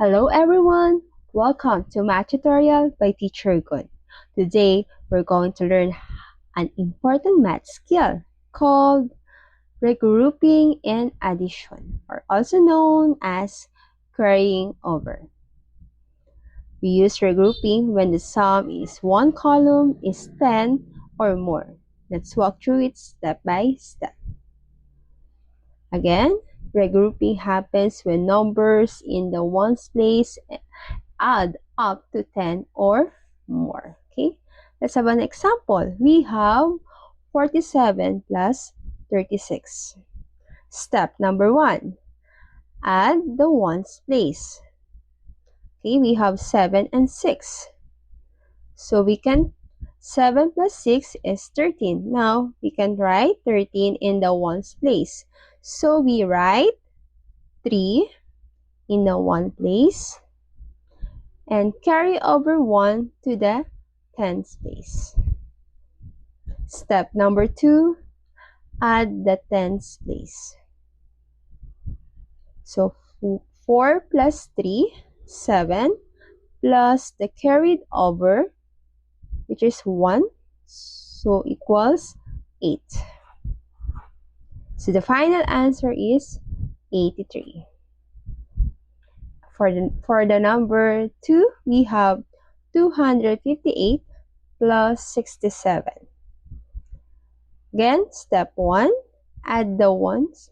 Hello everyone! Welcome to Math Tutorial by Teacher Gun. Today, we're going to learn an important math skill called regrouping and addition, or also known as carrying over. We use regrouping when the sum is one column is 10 or more. Let's walk through it step by step. Again, regrouping happens when numbers in the ones place add up to 10 or more. Okay, let's have an example. We have 47 plus 36. Step number 1, add the ones place. Okay, we have 7 and 6. So we can 7 plus 6 is 13. Now we can write 13 in the ones place. So we write 3 in the one place and carry over 1 to the tens place. Step number 2, add the tens place. So 4 plus 3, 7, plus the carried over, which is 1, so equals 8. So the final answer is 83. For the number 2, we have 258 plus 67. Again, step 1, add the ones.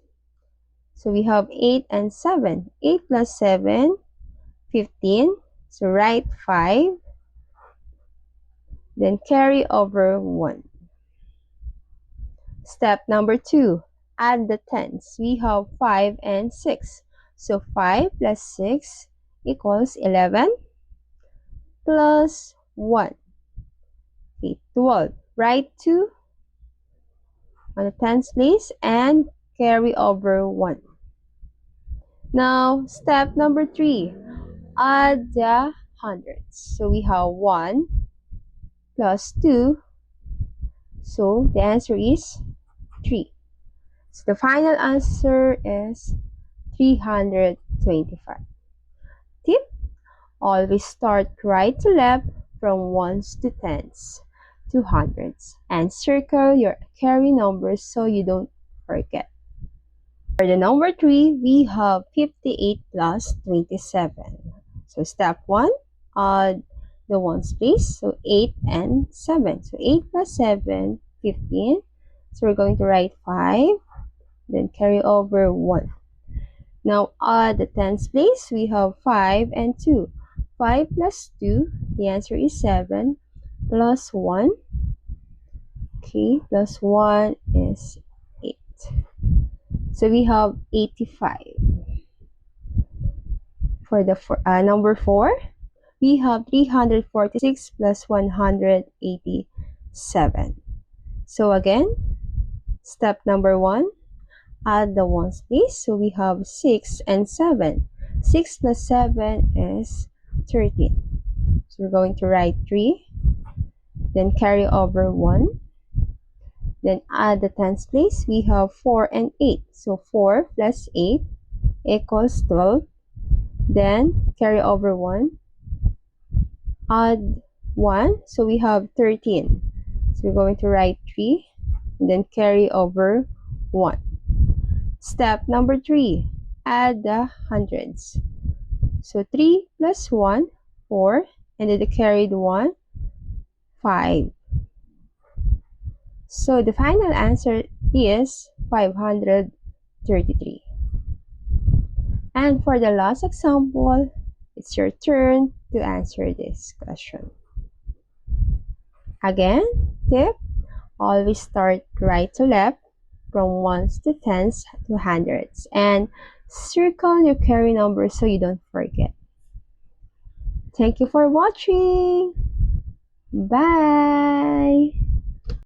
So we have 8 and 7. 8 plus 7, 15. So write 5. Then carry over 1. Step number 2, add the tens. We have 5 and 6. So 5 plus 6 equals 11 plus 1. Okay, 12. Write 2 on the tens place and carry over 1. Now, step number 3, add the hundreds. So we have 1 plus 2. So the answer is 3. So the final answer is 325. Tip: always start right to left from ones to tens to hundreds and circle your carry numbers so you don't forget. For the number 3, we have 58 plus 27. So step 1, add the ones place. So 8 and 7. So 8 plus 7, 15. So we're going to write 5. Then carry over 1. Now add the tens place. We have 5 and 2. 5 plus 2, the answer is 7, plus 1. Okay, plus 1 is 8. So we have 85. For the number 4, we have 346 plus 187. So again, step number 1, add the ones place. So we have 6 and 7. 6 plus 7 is 13. So we're going to write 3. Then carry over 1. Then add the tens place. We have 4 and 8. So 4 plus 8 equals 12. Then carry over 1. Add 1. So we have 13. So we're going to write 3. And then carry over 1. Step number 3, add the hundreds. So 3 plus 1, 4. And then the carried 1, 5. So the final answer is 533. And for the last example, it's your turn to answer this question. Again, tip: always start right to left from ones to tens to hundreds and circle your carry numbers so you don't forget. Thank you for watching. Bye!